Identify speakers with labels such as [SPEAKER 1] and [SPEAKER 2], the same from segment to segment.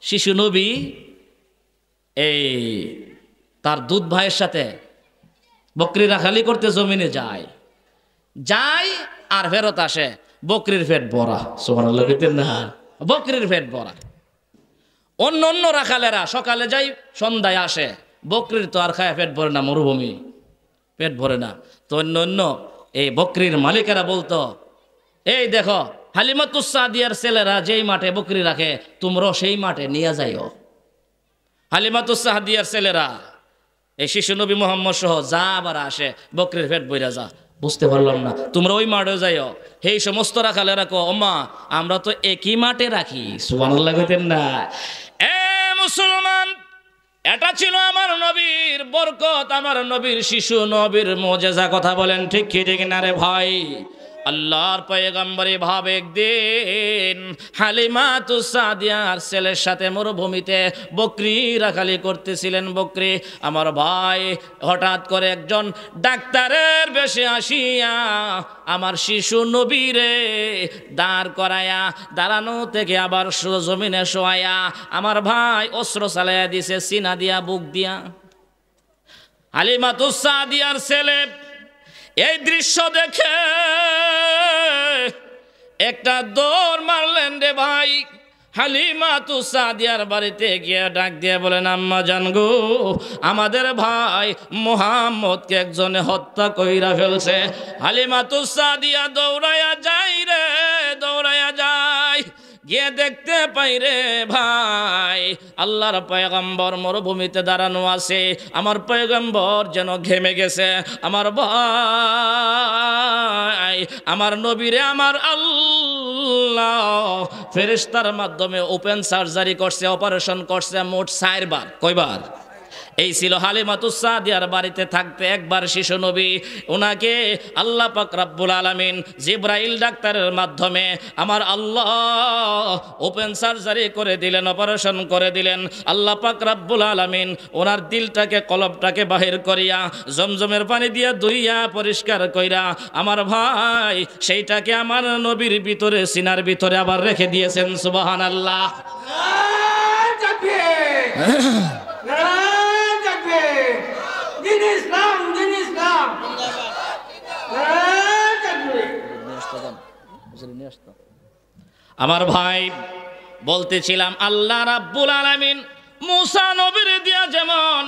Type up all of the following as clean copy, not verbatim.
[SPEAKER 1] শিশু নবী এই তার দুধ ভাইয়ের সাথে বকরি রাখালি করতে জমিনে যায় আর ফেরত আসে, বকরির পেট ভরা। সুবহানাল্লাহ কইতেন না? বকরির পেট ভরা। অন্য অন্য রাখালেরা সকালে যায়, সন্ধ্যায় আসে, বকরির তো আর খায় পেট ভরে না, মরুভূমি, পেট ভরে না। তো অন্য অন্য এই বকরির মালিকেরা বলতো, এই দেখো হালিমাতুস সাদিয়ার ছেলেরা যেই মাঠে বকরি রাখে, তোমরাও সেই মাঠে নিয়ে যাইও। হালিমাতুস সাদিয়ার ছেলেরা এই শিশু নবী মুহাম্মদ সহ যা আবার আসে, বকরির পেট বইরা যা। বুঝতে পারলাম না, তোমরা ওই মাঠে যাইও। এই সমস্ত রাখালেরা কো, ওমা আমরা তো একই মাঠে রাখি। সুবহানাল্লাহ কইতেন না? এ মুসলমান, এটা ছিল আমার নবীর বরকত, আমার নবীর শিশু নবীর মুজিজা। কথা বলেন ঠিক কি ঠিক না রে ভাই? আল্লাহর পয়গম্বর ভাবে একদিন হালিমাতুস সাদিয়ার ছেলের সাথে মরুভূমিতে বকরি রাখালি করতেছিলেন। বকরি আমার ভাই, হঠাৎ করে একজন ডাক্তারের বেশে আসিয়া আমার শিশু নবীরে দাঁড় করায়া, দাঁড়ানো থেকে আবার জমিনে শোয়ায়া আমার ভাই অস্ত্র চালাইয়া দিছে, সিনা দিয়া, বুক দিয়া। হালিমাতুস সাদিয়ার ছেলে এই দৃশ্য দেখে একটা দৌড় মারলেন রে ভাই। হালিমাতুস সাদিয়ার বাড়িতে গিয়ে ডাক দিয়ে বলেন, আম্মা জান গো, আমাদের ভাই মুহাম্মদকে একজনে হত্যা কইরা ফেলছে। হালিমাতুস সাদিয়া দৌড়ায়া যায় রে, দৌড়ায়া যায়, গিয়ে দেখতে পাই রে ভাই আল্লাহর পয়গম্বর মরুভূমিতে দাঁড়ানো আছে। আমার পয়গম্বর যেন ঘেমে গেছে। আমার ভাই আমার নবীরে আমার আল্লাহ ফেরেশতার মাধ্যমে ওপেন সার্জারি করছে, অপারেশন করছে মোট 4 বার। কয়বার? এই ছিল হালিমাতুস সাদিয়ার বাড়িতে থাকতে একবার শিশু নবী। ওনাকে আল্লাহ পাক রব্বুল আলামিন জিবরাইল ডাক্তারের মাধ্যমে আমার আল্লাহ ওপেন সার্জারি করে দিলেন, অপারেশন করে দিলেন। আল্লাহ পাক রব্বুল আলামিন ওনার দিলটাকে, কলবটাকে বাহির করিয়া জমজমের পানি দিয়ে ধুইয়া পরিষ্কার কইরা আমার ভাই সেইটাকে আমার নবীর ভিতরে, সিনার ভিতরে আবার রেখে দিয়েছেন। সুবহানাল্লাহ। আমার ভাই বলতেছিলাম, আল্লাহ রাব্বুল আলামিন মুসা নবীর দিয়া যেমন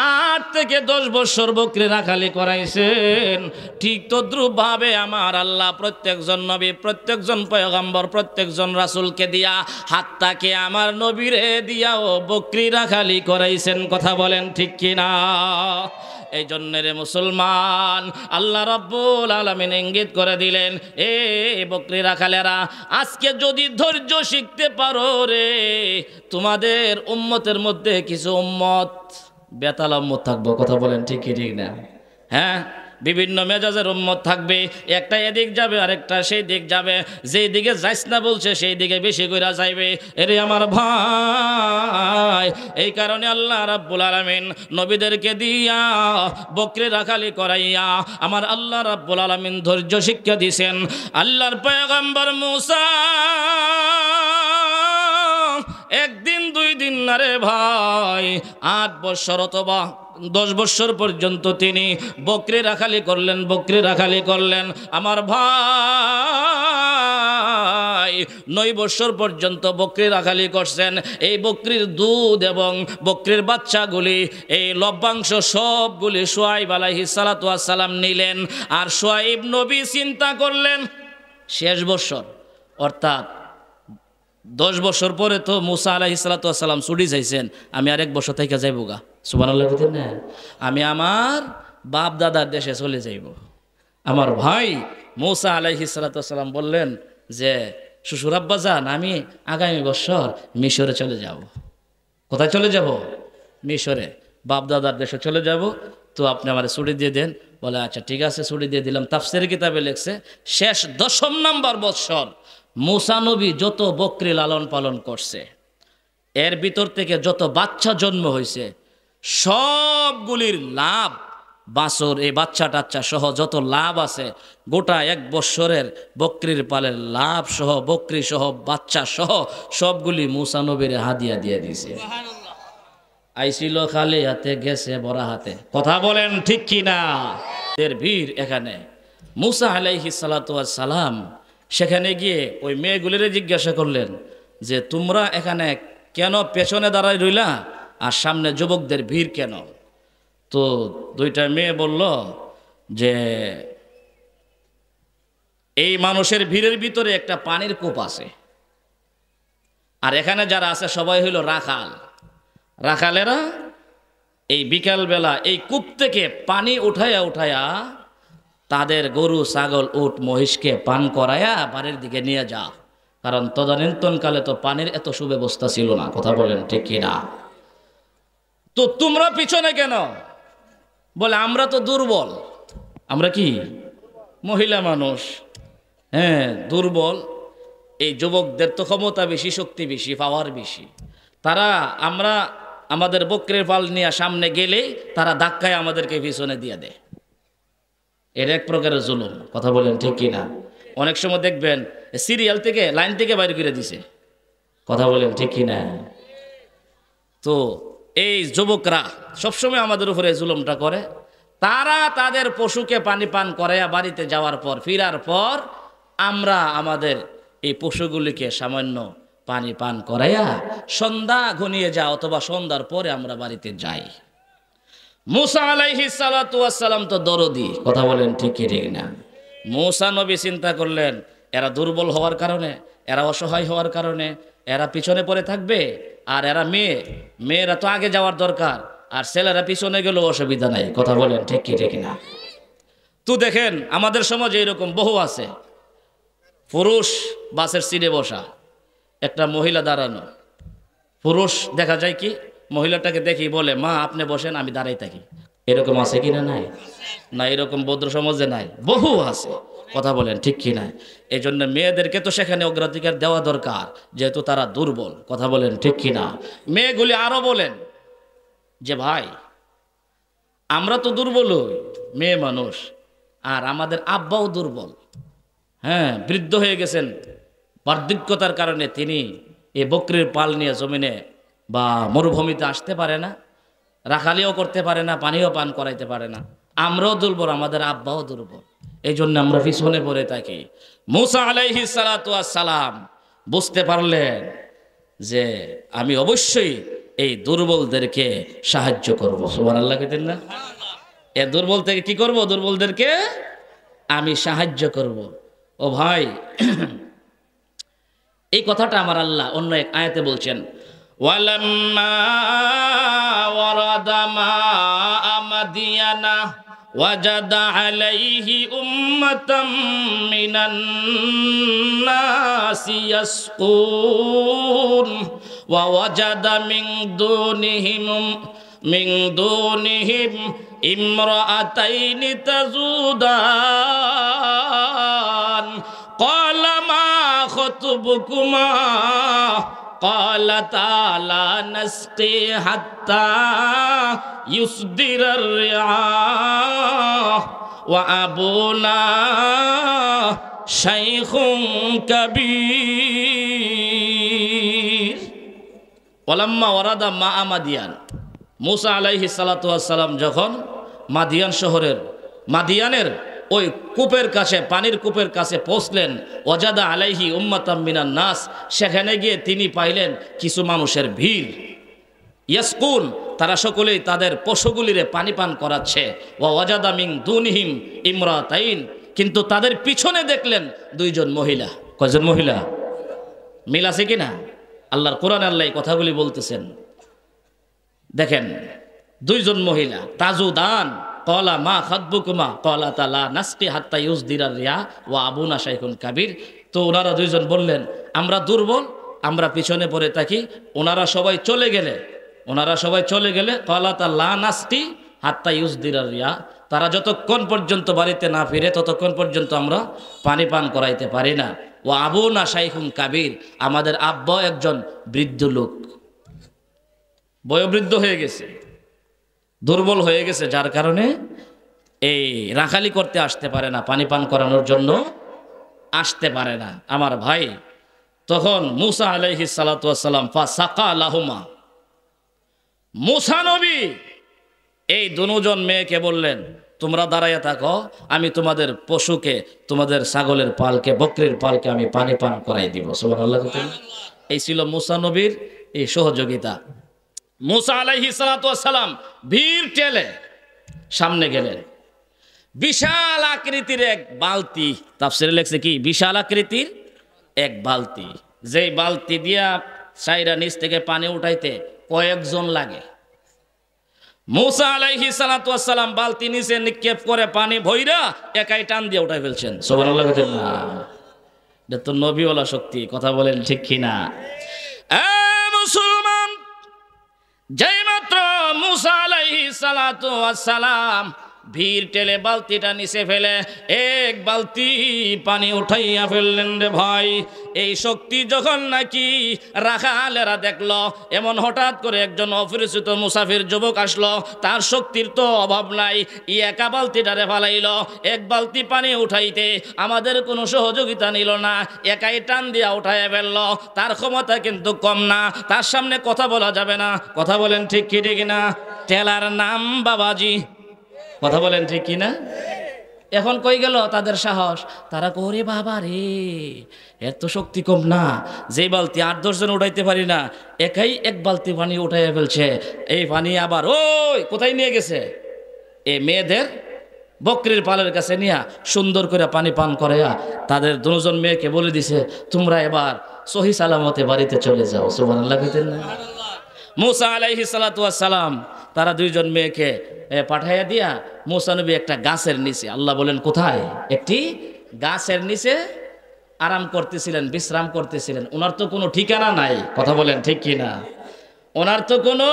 [SPEAKER 1] 8 থেকে 10 বছর বকরি রাখালি করাইছেন, ঠিক তদ্রূপভাবে আমার আল্লাহ প্রত্যেকজন নবী, প্রত্যেকজন পয়গম্বর, প্রত্যেকজন রাসূলকে দিয়া, হাত্তাকে আমার নবীরে দিয়াও বকরি রাখালি করাইছেন। কথা বলেন ঠিক কিনা? এই জন্য রে মুসলমান, আল্লাহ রাব্বুল আলামিন ইঙ্গিত করে দিলেন, এ বকরি রাখালেরা, আজকে যদি ধৈর্য শিখতে পারো রে, তোমাদের উম্মতের মধ্যে কিছু উম্মত বেতাল উম্মত থাকবো। কথা বলেন ঠিক কি ঠিক না? হ্যাঁ, বিভিন্ন মেজাজের উম্মত থাকবে, একটা এদিক যাবে আরেকটা সেই দিক যাবে, যেই দিকে যাইস না বলছে সেই দিকে বেশি কইরা যাইবে। এরে আমার ভাই, এই কারণে আল্লাহ রাব্বুল আলামিন নবীদেরকে দিয়া বকরি রাখালি করাইয়া আমার আল্লাহ রাব্বুল আলামিন ধৈর্য শিক্ষা দিয়েছেন। আল্লাহর পয়গম্বর মুসা একদিন 2 দিন না রে ভাই, 8 বছর অথবা 10 বছর পর্যন্ত তিনি বকরি রাখালি করলেন, বকরি রাখালি করলেন। আমার ভাই 9 বছর পর্যন্ত বকরি রাখালি করছেন। এই বকরির দুধ এবং বকরির বাচ্চাগুলি, এই লভ্যাংশ সবগুলি শুআয়ব আলাইহিস সালাতু ওয়াস সালাম নিলেন। আর শুআয়ব নবী চিন্তা করলেন, শেষ বছর অর্থাৎ 10 বছর পরে তো মুসা আলাইহিস সালাতু ওয়াস সালাম ছুটি চাইছেন, আমি আর 1 বছর থেকে যাইব গা। সুবহানাল্লাহ বলতেন না? আমি আমার বাপ দাদার দেশে চলে যাইব। আমার ভাই মুসা আলাইহিস সালাতু ওয়াস সালাম বললেন যে, শ্বশুর আব্বা যান, আমি আগামী বছর মিশরে চলে যাব। কোথায় চলে যাব? মিশরে, বাপ দাদার দেশে চলে যাব। তো আপনি আমার ছুটি দিয়ে দেন। বলে আচ্ছা ঠিক আছে, ছুটি দিয়ে দিলাম। তাফসীরের কিতাবে লেখছে, শেষ 10ম নাম্বার বছর মুসা নবী যত বকরি লালন পালন করছে, এর ভিতর থেকে যত বাচ্চা জন্ম হয়েছে, সবগুলির লাভ বাছর এই বাচ্চা টাচ্চা সহ যত লাভ আছে গোটা 1 বৎসরের বকরির পালের লাভ সহ বকরি সহ বাচ্চা সহ সবগুলি মুসা নবীর হাদিয়া দিয়ে দিয়েছে। আইছিল খালি হাতে গেছে বড় হাতে। কথা বলেন ঠিক কি না? এর ভিড় এখানে। মুসা আলাইহিস সালাতু ওয়াস সালাম সেখানে গিয়ে ওই মেয়েগুলিরে জিজ্ঞাসা করলেন যে তোমরা এখানে কেন পেছনে দাঁড়ায় রইলা আর সামনে যুবকদের ভিড় কেন? তো দুইটা মেয়ে বলল যে এই মানুষের ভিড়ের ভিতরে একটা পানির কূপ আছে, আর এখানে যারা আছে সবাই হইল রাখাল। রাখালেরা এই বিকালবেলা এই কূপ থেকে পানি উঠাইয়া উঠাইয়া তাদের গরু ছাগল উট মহিষকে পান করাইয়া বাড়ির দিকে নিয়ে যা। কারণ তদানীন্তনকালে তো পানির এত সুব্যবস্থা ছিল না। কথা বলেন ঠিক কিনা? তো তোমরা পিছনে কেন? বলে আমরা তো দুর্বল। আমরা কি মহিলা মানুষ, হ্যাঁ দুর্বল। এই যুবকদের তো ক্ষমতা বেশি, শক্তি বেশি, পাওয়ার বেশি। তারা আমরা আমাদের বকরির পাল নিয়ে সামনে গেলেই তারা ধাক্কায় আমাদেরকে পিছনে দিয়ে দেয়। এর এক প্রকারের জুলুম। কথা বলেন ঠিক কিনা? অনেক সময় দেখবেন সিরিয়াল থেকে লাইন থেকে বাইরে করে দিছে। কথা বলেন ঠিক কিনা? তো এই যুবকরা সবসময় আমাদের উপরে জুলুমটা করে। তারা তাদের পশুকে পানি পান করাইয়া বাড়িতে যাওয়ার পর ফিরার পর আমরা আমাদের এই পশুগুলিকে সামান্য পানি পান করাইয়া সন্ধ্যা ঘনিয়ে যায় অথবা সন্ধ্যার পরে আমরা বাড়িতে যাই। মুসা আলাইহিস সালাতু ওয়াস সালাম তো দরদি। কথা বলেন ঠিক না? মুসা নবী চিন্তা করলেন এরা দুর্বল হওয়ার কারণে, এরা অসহায় হওয়ার কারণে এরা পিছনে পড়ে থাকবে, আর এরা মেয়েরা তো আগে যাওয়ার দরকার, আর ছেলেরা পিছনে গেলেও অসুবিধা নাই। কথা বলেন ঠিক না? তো দেখেন আমাদের সমাজে এরকম বহু আছে। পুরুষ বাসের সিটে বসা, একটা মহিলা দাঁড়ানো। পুরুষ দেখা যায় কি মহিলাটাকে দেখি বলে মা আপনি বসেন আমি দাঁড়াই থাকি। এরকম আছে কিনা? নাই না, এরকম ভদ্র সমাজে নাই, বহু আছে। কথা বলেন ঠিক কি না? এই জন্য মেয়েদেরকে তো সেখানে অগ্রাধিকার দেওয়া দরকার, যেহেতু তারা দুর্বল। কথা বলেন ঠিক কি না? মেয়েগুলি আরো বলেন যে ভাই আমরা তো দুর্বল, মেয়ে মানুষ, আর আমাদের আব্বাও দুর্বল। হ্যাঁ, বৃদ্ধ হয়ে গেছেন, বার্ধক্যতার কারণে তিনি এই বকরির পাল নিয়ে জমিনে বা মরুভূমিতে আসতে পারে না, রাখালিও করতে পারে না, পানিও পান করাইতে পারে না। আমরাও দুর্বল, আমাদের আব্বাও দুর্বল, এই জন্য আমরা পিছনে পড়ে থাকি। মুসা আলাইহিস সালাতু ওয়াস সালাম বুঝতে পারলেন যে আমি অবশ্যই এই দুর্বলদেরকে সাহায্য করব। সুবহানাল্লাহ কইতেন না? এ দুর্বল থেকে কি করব? দুর্বলদেরকে আমি সাহায্য করব। ও ভাই, এই কথাটা আমার আল্লাহ অন্য এক আয়াতে বলছেন, ওয়ালাম্মা ওয়ারাদা মাআ মাদিয়ানা ওয়াজাদা আলাইহি উম্মাতাম মিনান নাসি ইয়াসকুন ওয়া ওয়াজাদা মিন দুনিহিম ইমরাআতাইনি তাজুদান ক্বালা মা খাতুবুকুমা قالتا لا نسقي حتى يصدر الرعاء وأبونا شيخ كبير ولما ورد ماء مدين মুসা আলাইহিস সালাতু ওয়াস সালাম যখন মাদিয়ান শহরের মাদিয়ানের ওই কূপের কাছে, পানির কূপের কাছে পৌঁছলেন, ওয়াজাদা আলাইহি উম্মাতাম মিনান নাস, সেখানে গিয়ে তিনি পাইলেন কিছু মানুষের ভিড়। ইয়াসকুন, তারা সকলেই তাদের পশুগুলিরে পানি পান করাচ্ছে। ওয়াজাদা মিন দুনিহিম ইমরাতাইন, কিন্তু তাদের পিছনে দেখলেন দুইজন মহিলা। কয়জন মহিলা? মিল আছে কিনা? আল্লাহর কোরআনে আল্লাহ এই কথাগুলি বলতেছেন। দেখেন দুইজন মহিলা, তাজুদান, কলা মা খাতবুকুমা কলা তালা নাসকি হাত্তা ইউসদিরার রিয়া ওয়া আবুনা শাইখুন কাবির। তো ওনারা দুইজন বললেন আমরা দুর্বল, আমরা পিছনে পড়ে থাকি। ওনারা সবাই চলে গেলে কলা তালা নাসকি হাত্তা ইউসদিরার রিয়া, তারা যতক্ষণ পর্যন্ত বাড়িতে না ফিরে ততক্ষণ পর্যন্ত আমরা পানি পান করাইতে পারি না। ও আবুনা শাইখুন কাবির, আমাদের আব্বা একজন বৃদ্ধ লোক, বয়োবৃদ্ধ হয়ে গেছে, দুর্বল হয়ে গেছে, যার কারণে এই রাখালি করতে আসতে পারে না, পানি পান করানোর জন্য আসতে পারে না। আমার ভাই, তখন মুসা আলাইহিস সালাতু ওয়াস সালাম ফাসাকা লাহুমা, মুসা নবী এই দুজন মেয়েকে বললেন, তোমরা দাঁড়াইয়া থাকো, আমি তোমাদের পশুকে, তোমাদের ছাগলের পালকে, বকরির পালকে আমি পানি পান করাই দিব। সুবহানাল্লাহ। এই ছিল মুসা নবীর এই সহযোগিতা। মুসা আলাইহিস সালাতু ওয়াস সালাম ভিড় ঠেলে সামনে গেলেন। বিশাল আকৃতির এক বালতি, তাফসীরে লেখছে কি বিশাল আকৃতির এক বালতি, যেই বালতি দিয়া সাইরা নিচ থেকে পানি উঠাইতে কয়েকজন লাগে। মুসা আলাইহিস সালাতু ওয়াস সালাম বালতি নিচে নিক্ষেপ করে পানি ভইরা একাই টান দিয়ে উঠাই ফেলছেন। সুবহানাল্লাহ। এটা তো নবীওয়ালা শক্তি, কথা বলেন ঠিক কিনা? মুসলমান, যেই মাত্র মুসা আলাইহিস সালাতু ওয়াস সালাম ভিড় টেলে বালতিটা নিচে ফেলে এক বালতি পানি উঠাইয়া ফেললেন রে ভাই। এই শক্তি যখন নাকি রাখালেরা দেখলো, এমন হঠাৎ করে একজন অপরিচিত মুসাফির যুবক আসলো, তার শক্তির তো অভাব নাই, একা বালতিটারে ফালাইলো। এক বালতি পানি উঠাইতে আমাদের কোনো সহযোগিতা নিল না, একাই টান দিয়া উঠাইয়া ফেললো। তার ক্ষমতা কিন্তু কম না, তার সামনে কথা বলা যাবে না। কথা বলেন ঠিক কি ঠিক না? টেলার নাম বাবাজি। কথা বলেন ঠিক কিনা? এখন কই গেল তাদের সাহস? তারা করে বাবা রে, এত শক্তি কম না, যে বালতি 8-10 জন উঠাইতে পারি না, একাই এক বালতি পানি উঠাইয়া ফেলছে। এই পানি আবার ওই কোথায় নিয়ে গেছে? এই মেয়েদের বকরির পালের কাছে নিয়ে সুন্দর করে পানি পান করে তাদের দুজন মেয়েকে বলে দিছে, তোমরা এবার সহি সালামতে বাড়িতে চলে যাও। সুবহানাল্লাহ। মুসা আলাইহিস সালাতু ওয়াস সালাম তারা দুইজন মেয়েকে পাঠাইয়া দিয়া মুসা নবী একটা গাছের নিচে, আল্লাহ বলেন কোথায়, একটি গাছের নিচে আরাম করতেছিলেন, বিশ্রাম করতেছিলেন। ওনার তো কোনো ঠিকানা নাই। কথা বলেন ঠিক কিনা? ওনার তো কোনো,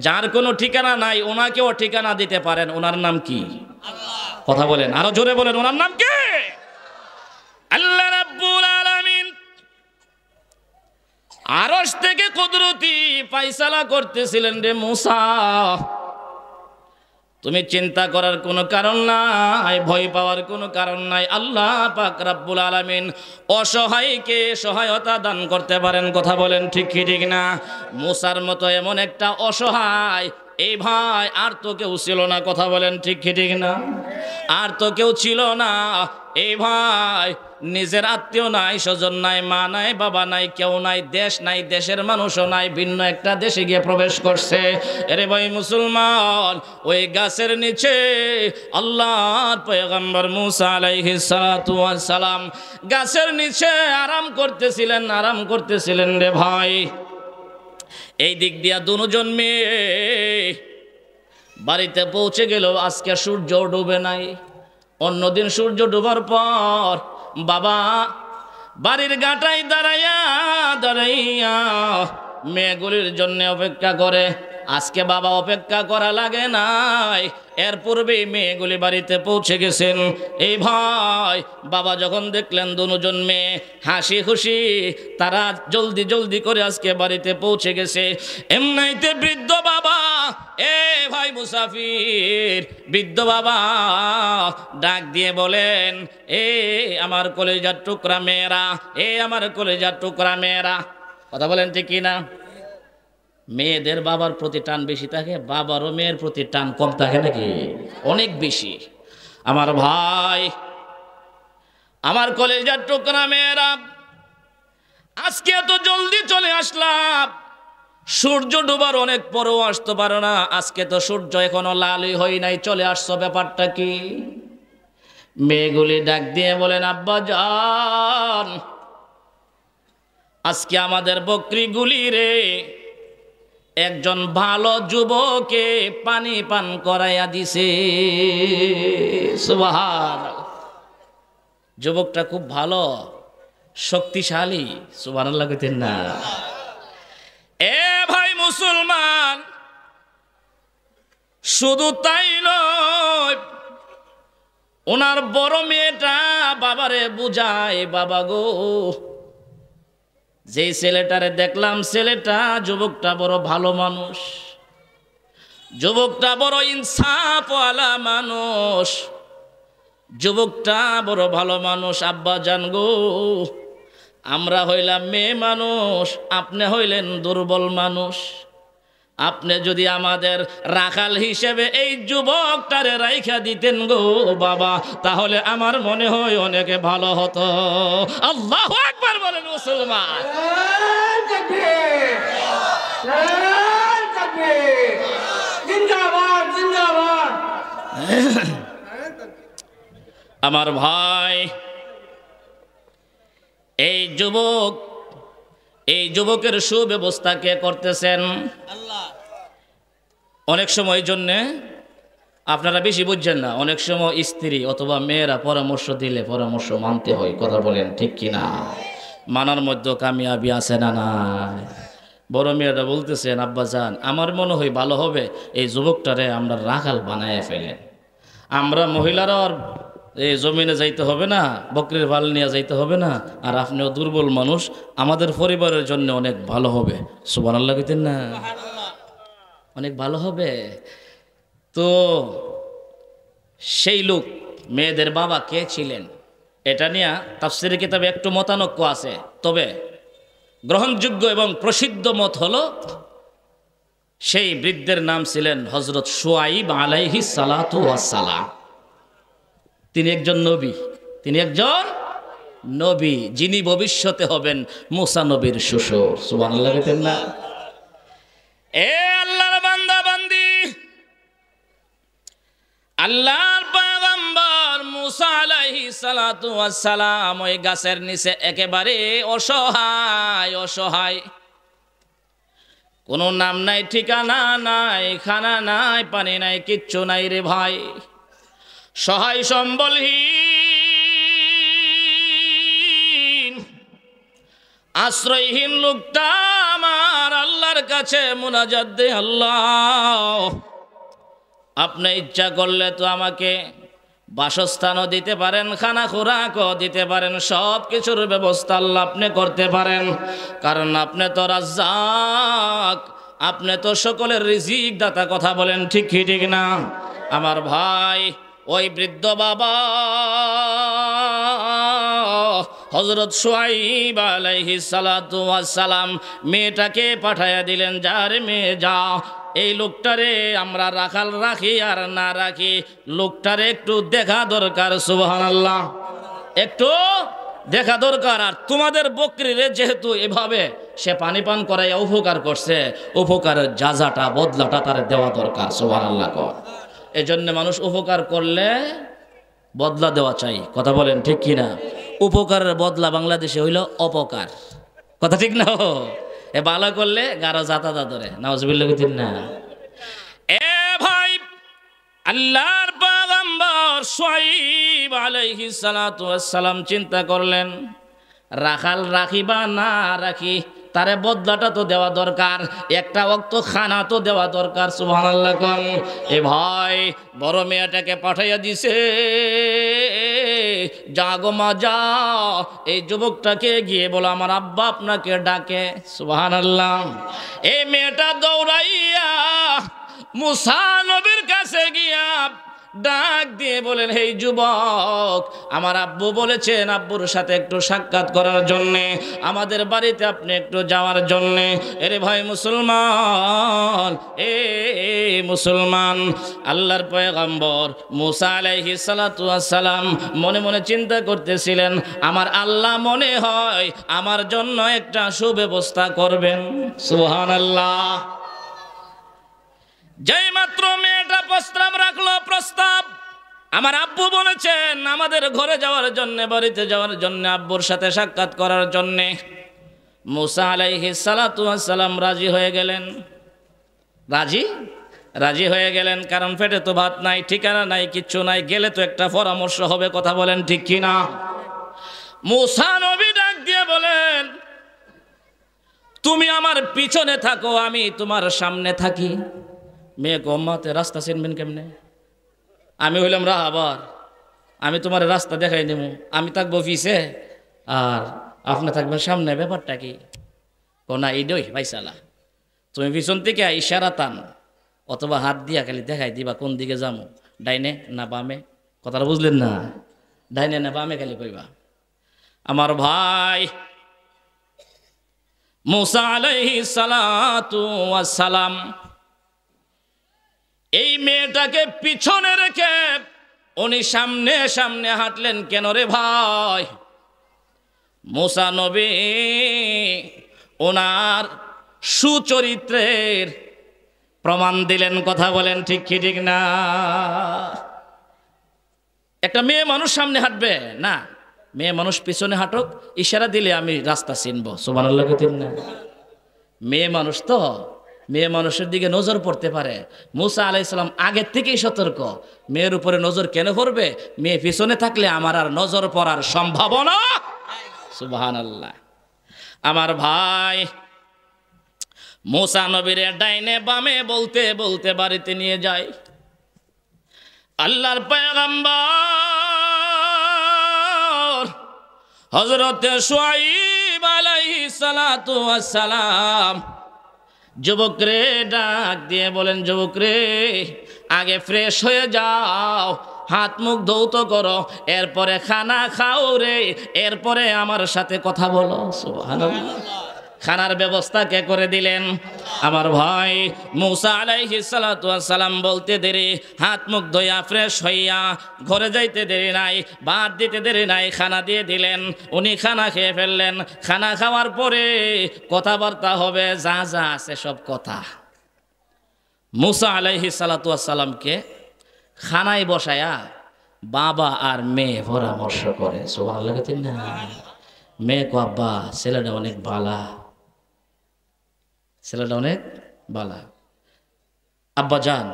[SPEAKER 1] যার কোনো ঠিকানা নাই ওনাকেও ঠিকানা দিতে পারেন। ওনার নাম কি? আল্লাহ। কথা বলেন আরো জোরে বলেন, ওনার নাম কি? আল্লাহ রাব্বুল আলামিন আরশ থেকে কুদরতি ফায়সালা করতেছিলেন রে মুসা, তুমি চিন্তা করার কোনো কারণ নাই, ভয় পাওয়ার কোনো কারণ নাই। আল্লাহ পাক রব্বুল আলামিন অসহায়কে সহায়তা দান করতে পারেন। কথা বলেন ঠিক কি ঠিক না? মুসার মতো এমন একটা অসহায় এই ভাই আর তো কেউ ছিল না। কথা বলেন ঠিক কি ঠিক না? আর তো কেউ ছিল না। এই ভাই নিজের আত্মীয় নাই, স্বজন নাই, মা নাই, বাবা নাই, কেউ নাই, দেশ নাই, দেশের মানুষও নাই, ভিন্ন একটা দেশে গিয়ে প্রবেশ করছে। এরে ভাই মুসলমান, ওই গাছের নিচে আল্লাহর পয়গম্বর মুসা আলাইহিস সালাতু ওয়াস সালাম গাছের নিচে আরাম করতেছিলেন রে ভাই। এই দিক দিয়া দুজন মেয়ে বাড়িতে পৌঁছে গেল। আজকে সূর্য ডুবে নাই, অন্যদিন সূর্য ডুবার পর বাবা বাড়ির গাটায় দাঁড়াইয়া মেয়েগুলির জন্য অপেক্ষা করে। আজকে বাবা অপেক্ষা করা লাগে নাই, এর পূর্বেই মেয়েগুলি বাড়িতে পৌঁছে গেছেন। এই ভাই বাবা যখন দেখলেন দুজন মেয়ে হাসি খুশি, তারা জলদি করে আজকে বাড়িতে পৌঁছে গেছে। এমনাইতে বৃদ্ধ বাবা, এ ভাই মুসাফির, বৃদ্ধ বাবা ডাক দিয়ে বলেন, এ আমার কলেজার টুকরা মেয়েরা, এ আমার কলেজার টুকরা মেয়েরা। কথা বলেন ঠিক কিনা? মেয়েদের বাবার প্রতি টান বেশি থাকে, বাবারও মেয়ের প্রতি টান কম থাকে নাকি? অনেক বেশি। আমার ভাই, আমার কলেজার টুকরা মেয়েরা, আজকে এত জলদি চলে আসলাম, সূর্য ডুবার অনেক পরেও আসতে পারো না। আজকে তো সূর্য এখনো লালই হয় নাই, চলে আসছো, ব্যাপারটা কি? মেয়েগুলি ডাক দিয়ে বলেন, আব্বা জান, আজকে আমাদের বকরিগুলি রে একজন ভালো যুবকে পানি পান করাইয়া দিছে। সুবহানাল্লাহ। যুবকটা খুব ভালো, শক্তিশালী। সুবহানাল্লাহ কইতেন না? এ ভাই মুসলমান, শুধু তাই নয়, ওনার বড় মেয়েটা বাবারে বুঝায়, বাবা গো, যেই ছেলেটারে দেখলাম, ছেলেটা যুবকটা বড় ভালো মানুষ, যুবকটা বড় ইনসাফওয়ালা মানুষ, যুবকটা বড় ভালো মানুষ। আব্বা জান গো, আমরা হইলাম মেয়ে মানুষ, আপনি হইলেন দুর্বল মানুষ। আপনি যদি আমাদের রাখাল হিসেবে এই যুবকটারে রাইখা দিতেন গো বাবা, তাহলে আমার মনে হয় অনেকে ভালো হতো। আল্লাহু আকবার বলেন মুসলমান। আমার ভাই, এই যুবকের সুব্যবস্থা কে করতেছেন? অনেক সময় জন্যে আপনারা বেশি বুঝছেন না, অনেক সময় স্ত্রী অথবা মেয়েরা পরামর্শ দিলে পরামর্শ মানতে হয়। কথা বলেন ঠিক কিনা? মানার মধ্যে কামিয়াবি আছে না নাই? বড় মেয়েরা বলতেছেন, আব্বাজান আমার মনে হয় ভালো হবে এই যুবকটারে আমরা রাখাল বানায় ফেলেন। আমরা মহিলারা আর এই জমিনে যাইতে হবে না, বকরির পাল নিয়ে যাইতে হবে না, আর আপনিও দুর্বল মানুষ, আমাদের পরিবারের জন্য অনেক ভালো হবে। সুবহানাল্লাহ কইতেন না? অনেক ভালো হবে। তো সেই লোক মেয়েদের বাবা কে ছিলেন এটা নিয়ে তাফসীরের কিতাবে একটু মতানক্য আছে, তবে গ্রহণযোগ্য এবং প্রসিদ্ধ মত হলো সেই বৃদ্ধের নাম ছিলেন হযরত শুআইব আলাইহিস সালাতু ওয়াস সালাম। তিনি একজন নবী, যিনি ভবিষ্যতে হবেন মুসা নবীর শ্বশুর। সুবহানাল্লাহ বলেন না? এ আল্লাহর বান্দা বান্দি, আল্লাহর পয়গম্বর মুসা আলাইহিস সালাতু ওয়াস সালাম ওই গাছের নিচে একেবারে অসহায়, কোনো নাম নাই, ঠিকানা নাই, খানা নাই, পানি নাই, কিচ্ছু নাই রে ভাই। সহায় সম্বলহীন আশ্রয়হীন লোকটা আমার আল্লাহর কাছে মুনাজাত দে, আল্লাহ আপনি ইচ্ছা করলে তো আমাকে বাসস্থানও দিতে পারেন, খানা খোরাকও দিতে পারেন, সব কিছুর ব্যবস্থা আল্লাহ আপনি করতে পারেন, কারণ আপনি তো রাজ্জাক, আপনি তো সকলের রিজিক দাতা। কথা বলেন ঠিক না? আমার ভাই, ওই বৃদ্ধ বাবা হযরত শুআইব আলাইহিস সালাতু ওয়াস সালাম মেয়েটাকে পাঠাইয়া দিলেন, যা রে মেয়ে যা, এই লোকটারে আমরা রাখাল রাখি আর না রাখি, লোকটারে একটু দেখা দরকার। সুবহানাল্লাহ, একটু দেখা দরকার। আর তোমাদের বকরিরে যেহেতু এভাবে সে পানি পান করাইয়া উপকার করছে, উপকারের যাজাটা বদলাটা তার দেওয়া দরকার। সুবহানাল্লাহ। এই জন্য মানুষ উপকার করলে বদলা দেওয়া চাই। কথা বলেন ঠিক কিনা? উপকারের বদলা বাংলাদেশে হইল অপকার। কথা ঠিক না? এ ভালো করলে গারো জাতা ধরে। নাউজুবিল্লাহ কইতেন না? এ ভাই, আল্লাহর পয়গম্বর শুআইব আলাইহিস সালাতু ওয়াস সালাম চিন্তা করলেন, রাখাল রাখি বা না রাখি, তারে বদলাটা তো দেওয়া দরকার, একটা ওয়াক্ত খানা তো দেওয়া দরকার। সুবহানাল্লাহ কোন? এ ভাই, বড় মেয়েটাকে পাঠাইয়া দিছে, যা গো মা যা, এই যুবকটাকে গিয়ে বলো আমার আব্বা আপনাকে ডাকে। সুবহানাল্লাহ। এই মেয়েটা দৌড়াইয়া মুসা নবীর কাছে গিয়া ডাক দিয়ে বলেন, হে যুবক, আমার আব্বু বলেছেন আব্বুর সাথে একটু সাক্ষাৎ করার জন্যে, আমাদের বাড়িতে আপনি একটু যাওয়ার জন্যে। এরে ভাই মুসলমান, মুসলমান, আল্লাহর পয়গম্বর মুসা আলাইহিস সালাতু ওয়াস সালাম মনে মনে চিন্তা করতেছিলেন, আমার আল্লাহ মনে হয় আমার জন্য একটা সুব্যবস্থা করবেন। সুবহানাল্লাহ। যেই মাত্র মেয়েটা প্রস্তাব রাখলো, প্রস্তাব, আমার আব্বু বলেছেন আমাদের ঘরে যাওয়ার জন্য, বাড়িতে যাওয়ার জন্য, আব্বুর সাথে সাক্ষাৎ করার জন্য, মুসা আলাইহিস সালাতু ওয়াস সালাম রাজি হয়ে গেলেন। রাজি হয়ে গেলেন, কারণ পেটে তো ভাত নাই, ঠিকানা নাই, কিচ্ছু নাই, গেলে তো একটা পরামর্শ হবে। কথা বলেন ঠিক কিনা? মুসা নবী ডাক দিয়ে বলেন, তুমি আমার পিছনে থাকো, আমি তোমার সামনে থাকি। মেয়ে গম্মাতে রাস্তা চিনবেন কেমনে? আমি হইলাম রাহাবার, আমি তোমার রাস্তা দেখাই দেবো, আমি থাকবো পিছে আর আপনি থাকবেন সামনে। ব্যাপারটা কি? কোনা ইডই ভাইসালা, তুমি পিছন থেকে ইশারা টান, অথবা হাত দিয়া খালি দেখাই দিবা কোন দিকে যাবো, ডাইনে না বামে, কথাটা বুঝলেন না? ডাইনে না বামে খালি কইবা। আমার ভাই মুসা আলাইহিস সালাতু ওয়াস সালাম এই মেয়েটাকে পিছনে রেখে উনি সামনে সামনে হাঁটলেন কেন রে ভাই? মুসা নবী ওনার সুচরিত্রের প্রমাণ দিলেন, কথা বলেন ঠিক কি ঠিক না? একটা মেয়ে মানুষ সামনে হাঁটবে না, মেয়ে মানুষ পিছনে হাঁটুক, ইশারা দিলে আমি রাস্তা চিনবো। সুবহানাল্লাহ কইতেন না? মেয়ে মানুষ তো, মেয়ে মানুষের দিকে নজর পড়তে পারে। মুসা আলাইহিস সালাম আগের থেকেই সতর্ক, মেয়ের উপরে নজর কেন পড়বে? মেয়ে পিছনে থাকলে আমার আর নজর পড়ার সম্ভাবনা। সুবহানাল্লাহ। আমার ভাই মুসা নবীরে ডাইনে বামে বলতে বলতে বাড়িতে নিয়ে যায়। আল্লাহর পয়গম্বর হযরত শুআয়ব আলাইহিস সালাতু ওয়াস সালাম যুবক রে ডাক দিয়ে বলেন, যুবক রে আগে ফ্রেশ হয়ে যাও, হাত মুখ ধৌত করো, এরপরে খানা খাও রে, এরপরে আমার সাথে কথা বলো। সুবহানাল্লাহ। খানার ব্যবস্থা কে করে দিলেন? আমার ভাই মুসা আলাইহিস সালাতু ওয়াস সালাম বলতে দেরি, হাত মুখ ধোয়া ফ্রেশ হইয়া ঘরে যাইতে দেরি নাই, ভাত দিতে দেরি নাই, খানা দিয়ে দিলেন। উনি খানা খেয়ে ফেললেন। খানা খাওয়ার পরে কথাবার্তা হবে, যা যা আছে সব কথা। মুসা আলাইহিস সালাতু ওয়াস সালামকে খানায় বসায়া বাবা আর মেয়ে পরামর্শ করে। সুবহানাল্লাহ না? মেয়ে কো আব্বা ছেলেটা অনেক ভালা, ছেলেটা অনেক ভালা। আব্বা জান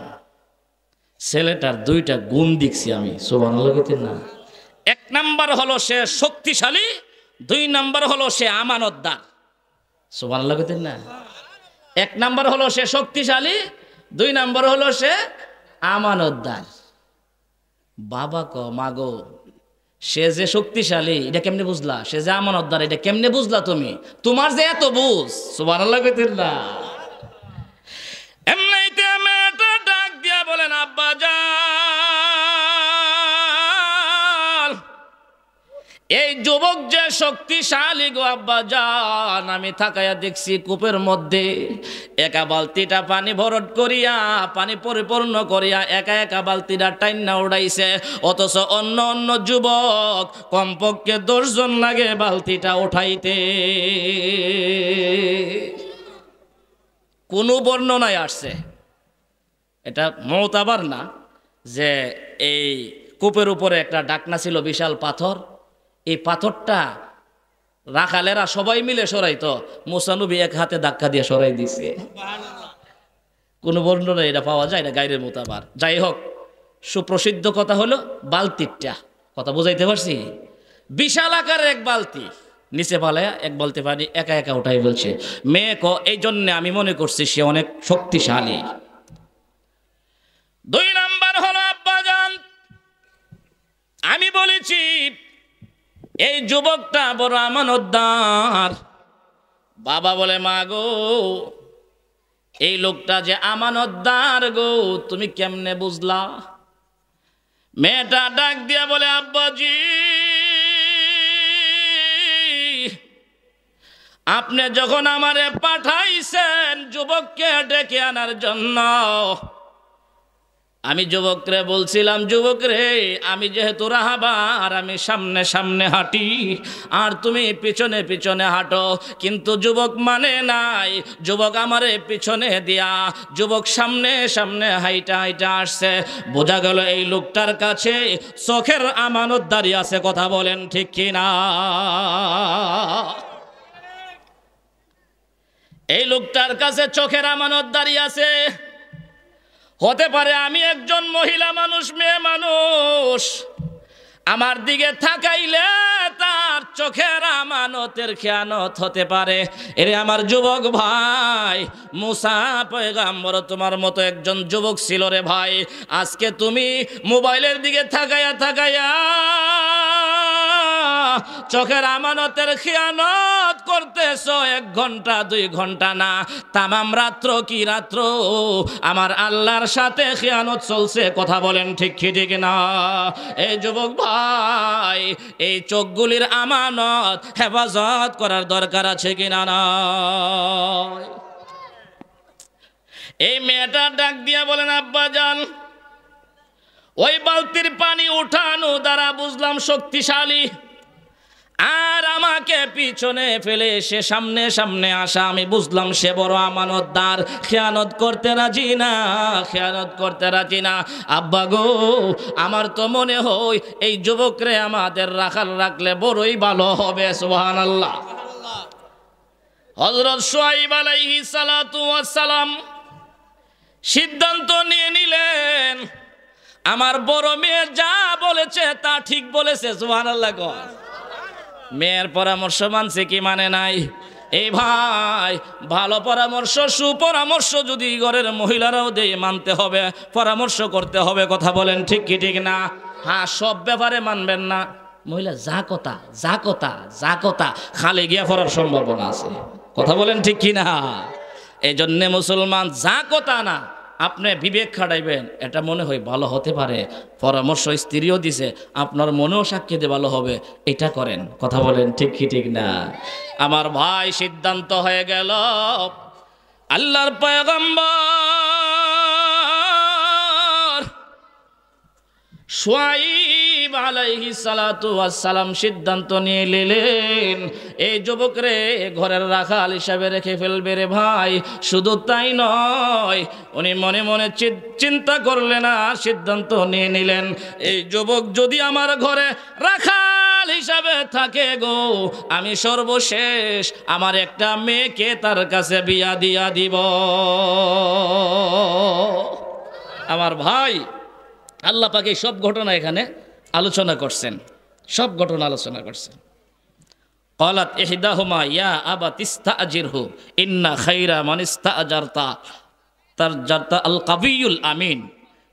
[SPEAKER 1] ছেলেটার দুইটা গুণ দেখছি আমি। সুবহানাল্লাহ না? এক নাম্বার হলো সে শক্তিশালী, দুই নাম্বার হলো সে আমানতদার। সুবহানাল্লাহ না? এক নাম্বার হলো সে শক্তিশালী, দুই নাম্বার হলো সে আমানতদার। বাবা ক মাগো সে যে শক্তিশালী এটা কেমনে বুঝলা? সে যে আমানতদার এটা কেমনে বুঝলা তুমি? তোমার যে এত বুঝ। সুবহানাল্লাহ কইতেন না? এমনিতে মেয়েটা ডাক দিয়া বলেন, আব্বা জান এই যুবক যে শক্তিশালী গো আব্বা জান, আমি তাকায়া দেখছি কূপের মধ্যে একা বালতিটা পানি ভরট করিয়া, পানি পরিপূর্ণ করিয়া একা একা বালতিটা টাইনা উড়াইছে, অথচ অন্য অন্য যুবক কমপক্ষে 10 জন লাগে বালতিটা উঠাইতে। কোন বর্ণনায় আসছে, এটা মুতাবার না, যে এই কূপের উপরে একটা ডাকনা ছিল বিশাল পাথর, এই পাথরটা রাখালেরা সবাই মিলে সরাইতো, মুসা নবী এক হাতে ধাক্কা দিয়ে সরাই দিছে। কোন বর্ণনা এটা পাওয়া যায় না, গায়রে মুতাবার। যাই হোক, সুপ্রসিদ্ধ কথা হলো বালতিটা, কথা বুঝাইতে পারছি? বিশাল আকারের এক বালতি, নিচে পালায়া এক বালতি পানি একা একা উঠাই বলছে। মেয়ে ক এই জন্য আমি মনে করছি সে অনেক শক্তিশালী। দুই নাম্বার হলো আব্বাজান আমি বলেছি এই যুবকটা বড় আমানতদার। বাবা বলে, মা গো এই লোকটা যে আমানতদার গো তুমি কেমনে বুঝলা? মেয়েটা ডাক দিয়া বলে, আব্বাজি আপনি যখন আমারে পাঠাইছেন যুবককে ডেকে আনার জন্য, আমি যুবকরে বলছিলাম, যুবক রে আমি যেহেতু রাহাবার আমি সামনে সামনে হাঁটি আর তুমি পিছনে পিছনে হাঁটো, কিন্তু যুবক মানে নাই, যুবক আমারে পিছনে দিয়া যুবক সামনে সামনে হাইটা হাইটা আসছে। বোঝা গেল এই লোকটার কাছে চোখের আমানতদারি আছে। কথা বলেন ঠিক কিনা? এই লোকটার কাছে চোখের আমানতদারি আছে। হতে পারে আমি একজন মহিলা মানুষ, মেয়ে মানুষ, আমার দিকে তাকাইলে তার চোখের আমানতের খেয়ানত হতে পারে। এরে আমার যুবক ভাই, মুসা পয়গাম্বর তোমার মতো একজন যুবক ছিল রে ভাই। আজকে তুমি মোবাইলের দিকে তাকাইয়া তাকাইয়া চোখের আমানতের খিয়ানত করতেছো 1 ঘন্টা 2 ঘন্টা না, তামাম রাত্র কি রাত্র আমার আল্লাহর সাথে খিয়ানত চলছে। কথা বলেন ঠিক কি ঠিক না? এই যুবক ভাই, এই চোখগুলির আমানত হেফাজত করার দরকার আছে কিনা না? এই মেয়েটা ডাক দিয়া বলেন, আব্বা জান, ওই বালতির পানি উঠানো দ্বারা বুঝলাম শক্তিশালী, আর আমাকে পিছনে ফেলে সে সামনে সামনে আসা আমি বুঝলাম সে বড় আমানতদার। খেয়ানত করতে রাজি না, খেয়ানত করতে রাজি না। আব্বা গো, আমার তো মনে হয় এই যুবকরে আমাদের রাখলে বড়ই ভালো হবে। সুবহানাল্লাহ। হযরত শুআয়ব আলাইহিস সালাতু ওয়াস সালাম সিদ্ধান্ত নিয়ে নিলেন, আমার বড় মেয়ে যা বলেছে তা ঠিক বলেছে। সুবহানাল্লাহ। মেয়ের পরামর্শ মানছে কি মানে নাই? এই ভাই, ভালো পরামর্শ, সুপরামর্শ যদি ঘরের মহিলারাও দেয় মানতে হবে, পরামর্শ করতে হবে। কথা বলেন ঠিক কি ঠিক না? হ্যাঁ, সব ব্যাপারে মানবেন না। মহিলা যা কথা যা কথা যা কথা খালে গিয়া পড়ার সম্ভাবনা আছে। কথা বলেন ঠিক কি না? এই জন্যে মুসলমান যা কথা না, আপনি বিবেক খাটাইবেন, এটা মনে হয় ভালো হতে পারে, পরামর্শ স্ত্রীও দিছে, আপনার মনেও সাক্ষী দিয়ে ভালো হবে, এটা করেন। কথা বলেন ঠিক কি ঠিক না? আমার ভাই, সিদ্ধান্ত হয়ে গেল। আল্লাহর পয়গম্বর শুআয়ব আলাইহিস সালাতু ওয়াস সালাম সিদ্ধান্ত নিয়ে নিলেন, এই যুবকরে ঘরের রাখাল হিসাবে রেখে ফেলবে রে ভাই। শুধু তাই নয়, উনি মনে মনে চিন্তা করলেন আর সিদ্ধান্ত নিয়ে নিলেন, এই যুবক যদি আমার ঘরে রাখাল হিসাবে থাকে গো, আমি সর্বশেষ আমার একটা মেয়েকে তার কাছে বিয়া দিয়া দিব। আমার ভাই, আল্লাহ পাক এই সব ঘটনা এখানে আলোচনা করছেন, সব ঘটনা আলোচনা করছেন। ক্বালাত ইহদাহুমা ইয়া আবাতি ইস্তাজিরহু ইন্না খায়রা মান ইস্তাজারতা তারজারতা আল কাবিয়ুল আমিন।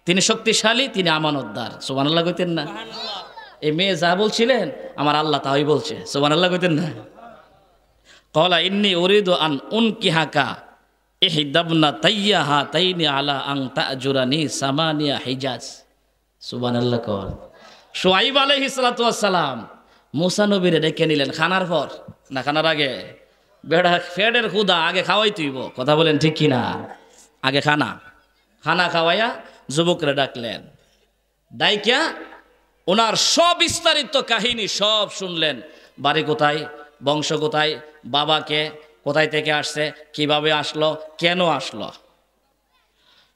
[SPEAKER 1] তিনি শক্তিশালী, তিনি আমানতদার। সুবহানাল্লাহ কইতেন না? এই মেয়ে যা বলছিলেন আমার আল্লাহ তাই বলছে। সুবহানাল্লাহ কইতেন না? ক্বালা ইন্নী উরিদু আন উনকিহাকা ইহদাবনা তাইয়াহা তাইনি আলা আন তাজুরানি সামানিয়া হিজাজ। সুবহানাল্লাহ। কর শুআয়ব আলাইহিস সালাতু ওয়াস সালাম মুসা নবীরে ডেকে নিলেন খানার পর না খানার আগে। বেড়া ফেডের খুদা আগে খাওয়াই তুইব। কথা বলেন ঠিক কি না? আগে খানা খাওয়াইয়া যুবকরে ডাকলেন। ডাইকিয়া ওনার সব বিস্তারিত কাহিনী সব শুনলেন। বাড়ি কোথায়, বংশ কোথায়, বাবাকে কোথায় থেকে আসছে, কিভাবে আসলো, কেন আসলো,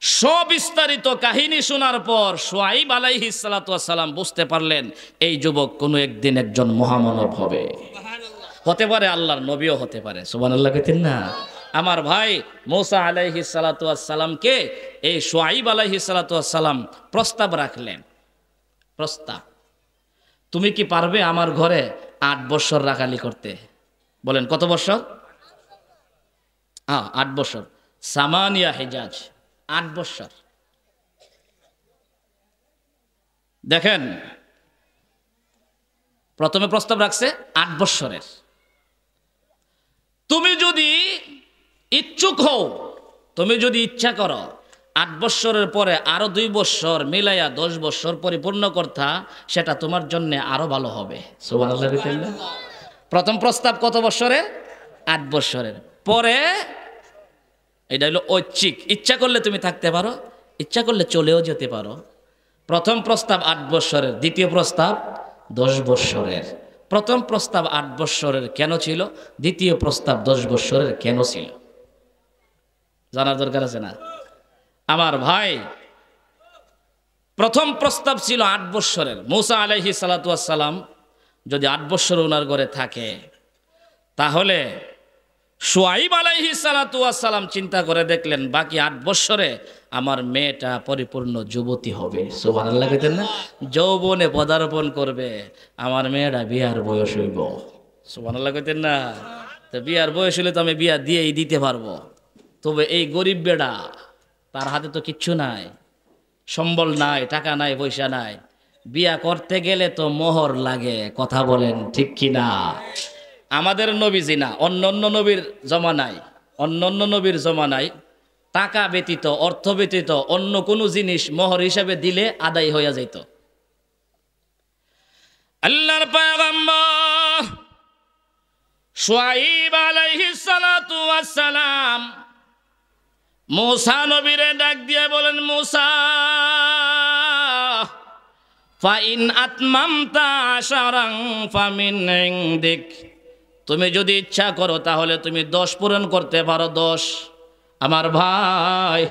[SPEAKER 1] সবিস্তারিত কাহিনী শোনার পর শুআয়ব আলাইহিস সালাতু ওয়াস সালাম বুঝতে পারলেন এই যুবক কোনো একদিন একজন মহামানব হবে, হতে পারে আল্লাহর নবীও হতে পারে। সুবহানাল্লাহ কইতেন না? আমার ভাই, মূসা আলাইহিস সালাতু ওয়াস সালামকে এই শুআয়ব আলাইহিস সালাতু ওয়াস সালাম প্রস্তাব রাখলেন। প্রস্তাব, তুমি কি পারবে আমার ঘরে 8 বছর রাখালি করতে? বলেন কত বছর? 8 বছর। সামানিয়া হিজাজ, 8 বছর। দেখেন, প্রথমে প্রস্তাব রাখছে 8 বছরের। তুমি যদি ইচ্ছুক হও, তুমি যদি ইচ্ছা করো 8 বছরের পরে আরো 2 বছর মিলাইয়া 10 বছর পরিপূর্ণ করতা, সেটা তোমার জন্য আরো ভালো হবে। সুবহানাল্লাহ। প্রথম প্রস্তাব কত বছরের? 8 বছরের। পরে এটা হলো ঐচ্ছিক, ইচ্ছা করলে তুমি থাকতে পারো, ইচ্ছা করলে চলেও যেতে পারো। প্রথম প্রস্তাব 8 বছরের, দ্বিতীয় প্রস্তাব 10 বছরের। প্রথম প্রস্তাব 8 বছরের কেন ছিল, দ্বিতীয় প্রস্তাব 10 বছরের কেন ছিল, জানার দরকার আছে না? আমার ভাই, প্রথম প্রস্তাব ছিল 8 বছরের। মূসা আলাইহিস সালাতু ওয়াস সালাম যদি 8 বছর ওনার ঘরে থাকে, তাহলে শুআয়ব আলাইহিস সালাতু ওয়াস সালাম চিন্তা করে দেখলেন বাকি 8 বছরে আমার মেয়েটা পরিপূর্ণ যুবতী হবে। সুবহানাল্লাহ কইতেন না? যৌবনে পদার্পণ করবে, আমার মেয়েটা বিয়ার বয়স হইব। সুবহানাল্লাহ কইতেন না? তো বিয়ার বয়স হলে তো আমি বিয়া দিয়েই দিতে পারবো। তবে এই গরিব বেড়া, তার হাতে তো কিচ্ছু নাই, সম্বল নাই, টাকা নাই, পয়সা নাই। বিয়া করতে গেলে তো মোহর লাগে, কথা বলেন ঠিক কিনা? আমাদের নবীজি না, অন্য নবীর জমানায়, অন্য নবীর জমানায় টাকা ব্যতীত, অর্থ ব্যতীত অন্য কোনো জিনিস মোহর হিসাবে দিলে আদায় হইয়া যাইত। আল্লাহর পয়গম্বর শুআয়ব আলাইহিস সালাতু ওয়াস সালাম মূসা নবীরে ডাক দিয়ে বলেন, মূসা ফাইন আতমামতা আশারান ফামিন ইনদিক, তুমি যদি ইচ্ছা করো তাহলে তুমি 10 পূরণ করতে পারো, 10। আমার ভাই,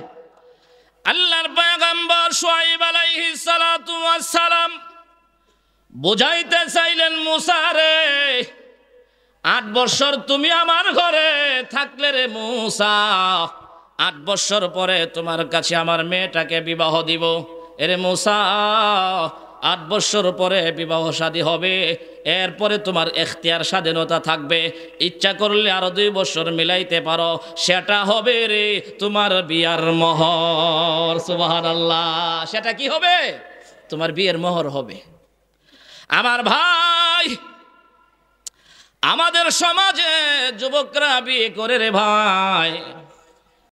[SPEAKER 1] আল্লাহর পয়গম্বর শুআয়ব আলাইহিস সালাতু ওয়াস সালাম বুঝাইতে চাইলেন, মূসা রে 8 বছর তুমি আমার ঘরে থাকলে রে মূসা, 8 বছর পরে তোমার কাছে আমার মেয়েটাকে বিবাহ দিব। এরে মূসা 8 বছর পরে বিবাহ শাদী হবে, এরপরে তোমার এখতিয়ার স্বাধীনতা থাকবে, ইচ্ছা করলে আরো 2 বছর মিলাইতে পারো, সেটা হবে রে তোমার বিয়ার মোহর। সুবহানাল্লাহ, সেটা কি হবে? তোমার বিয়ের মোহর হবে। আমার ভাই, আমাদের সমাজে যুবকরা বিয়ে করে রে ভাই,